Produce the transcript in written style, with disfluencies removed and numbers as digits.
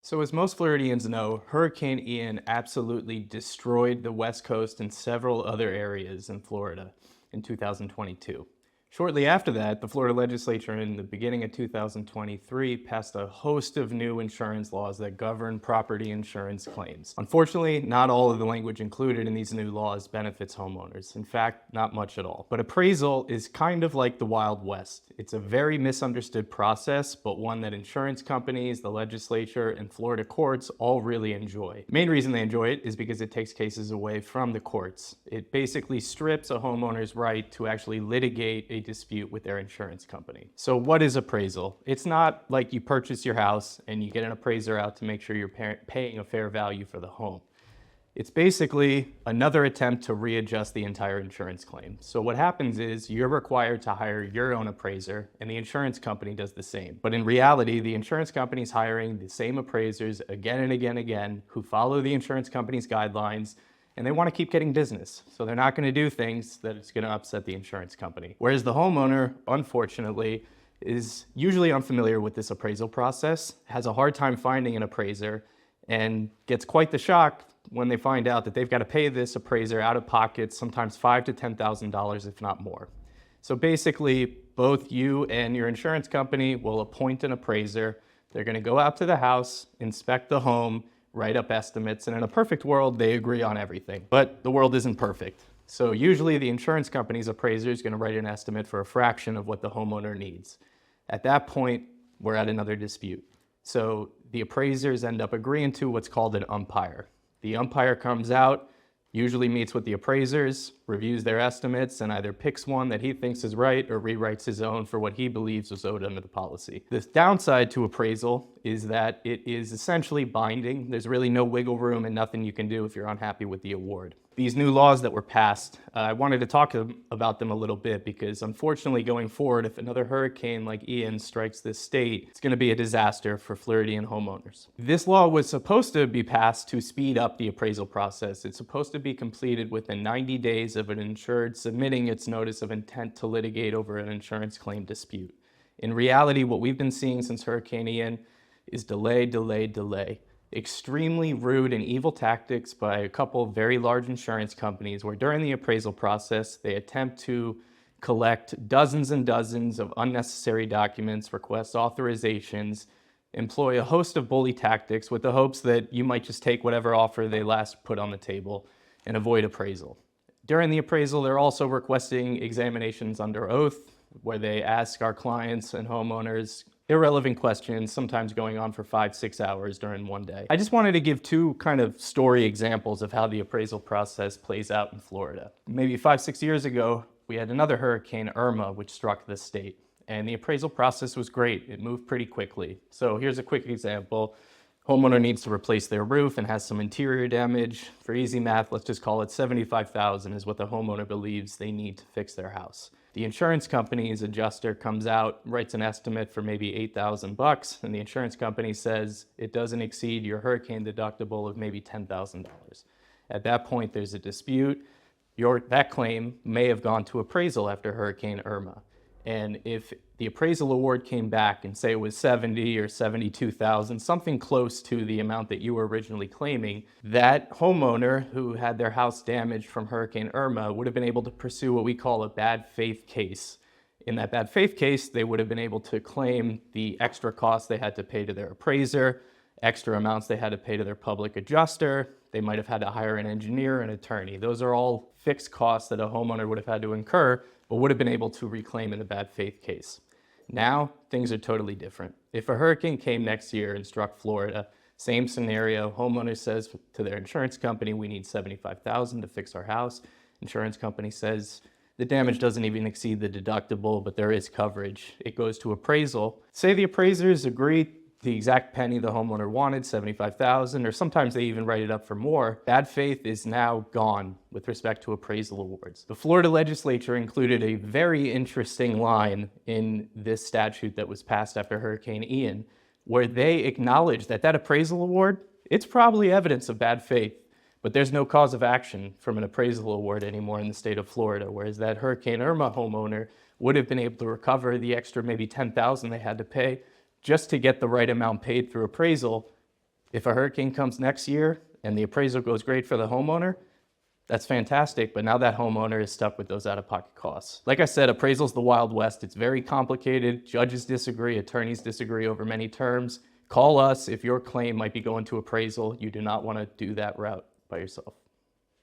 So as most Floridians know, Hurricane Ian absolutely destroyed the West Coast and several other areas in Florida in 2022. Shortly after that, the Florida legislature in the beginning of 2023 passed a host of new insurance laws that govern property insurance claims. Unfortunately, not all of the language included in these new laws benefits homeowners. In fact, not much at all. But appraisal is kind of like the Wild West. It's a very misunderstood process, but one that insurance companies, the legislature, and Florida courts all really enjoy. The main reason they enjoy it is because it takes cases away from the courts. It basically strips a homeowner's right to actually litigate a dispute with their insurance company. So what is appraisal? It's not like you purchase your house and you get an appraiser out to make sure you're paying a fair value for the home. It's basically another attempt to readjust the entire insurance claim. So what happens is you're required to hire your own appraiser and the insurance company does the same. But in reality, the insurance company is hiring the same appraisers again and again and again who follow the insurance company's guidelines, and they want to keep getting business. So they're not going to do things that it's going to upset the insurance company. Whereas the homeowner, unfortunately, is usually unfamiliar with this appraisal process, has a hard time finding an appraiser, and gets quite the shock when they find out that they've got to pay this appraiser out of pocket, sometimes $5,000 to $10,000, if not more. So basically, both you and your insurance company will appoint an appraiser. They're going to go out to the house, inspect the home, write up estimates, and in a perfect world, they agree on everything. But the world isn't perfect. So usually the insurance company's appraiser is going to write an estimate for a fraction of what the homeowner needs. At that point, we're at another dispute. So the appraisers end up agreeing to what's called an umpire. The umpire comes out, usually meets with the appraisers, reviews their estimates, and either picks one that he thinks is right or rewrites his own for what he believes was owed under the policy. The downside to appraisal is that it is essentially binding. There's really no wiggle room and nothing you can do if you're unhappy with the award. These new laws that were passed, I wanted to talk about them a little bit because unfortunately going forward, if another hurricane like Ian strikes this state, it's going to be a disaster for Floridian homeowners. This law was supposed to be passed to speed up the appraisal process. It's supposed to be completed within 90 days of an insured submitting its notice of intent to litigate over an insurance claim dispute. In reality, what we've been seeing since Hurricane Ian is delay, delay, delay. Extremely rude and evil tactics by a couple of very large insurance companies where during the appraisal process, they attempt to collect dozens and dozens of unnecessary documents, request authorizations, employ a host of bully tactics with the hopes that you might just take whatever offer they last put on the table and avoid appraisal. During the appraisal, they're also requesting examinations under oath where they ask our clients and homeowners irrelevant questions, sometimes going on for 5-6 hours during one day. I just wanted to give two kind of story examples of how the appraisal process plays out in Florida. Maybe 5-6 years ago, we had another Hurricane Irma, which struck the state. And the appraisal process was great. It moved pretty quickly. So here's a quick example. Homeowner needs to replace their roof and has some interior damage. For easy math, let's just call it $75,000 is what the homeowner believes they need to fix their house. The insurance company's adjuster comes out, writes an estimate for maybe $8,000, and the insurance company says it doesn't exceed your hurricane deductible of maybe $10,000. At that point, there's a dispute. That claim may have gone to appraisal after Hurricane Irma. And if the appraisal award came back and say it was $70,000 or $72,000, something close to the amount that you were originally claiming, that homeowner who had their house damaged from Hurricane Irma would have been able to pursue what we call a bad faith case. In that bad faith case, they would have been able to claim the extra costs they had to pay to their appraiser, extra amounts they had to pay to their public adjuster. They might have had to hire an engineer, an attorney. Those are all fixed costs that a homeowner would have had to incur, but would have been able to reclaim in the bad faith case. Now, things are totally different. If a hurricane came next year and struck Florida, same scenario, homeowner says to their insurance company, we need $75,000 to fix our house. Insurance company says the damage doesn't even exceed the deductible, but there is coverage. It goes to appraisal. Say the appraisers agree the exact penny the homeowner wanted, $75,000, or sometimes they even write it up for more. Bad faith is now gone with respect to appraisal awards. The Florida legislature included a very interesting line in this statute that was passed after Hurricane Ian, where they acknowledge that that appraisal award, it's probably evidence of bad faith, but there's no cause of action from an appraisal award anymore in the state of Florida, whereas that Hurricane Irma homeowner would have been able to recover the extra maybe $10,000 they had to pay just to get the right amount paid through appraisal If a hurricane comes next year and the appraisal goes great for the homeowner, that's fantastic, but now that homeowner is stuck with those out-of-pocket costs. Like I said, appraisal's the Wild West. It's very complicated. Judges disagree, attorneys disagree over many terms. Call us if your claim might be going to appraisal. You do not want to do that route by yourself.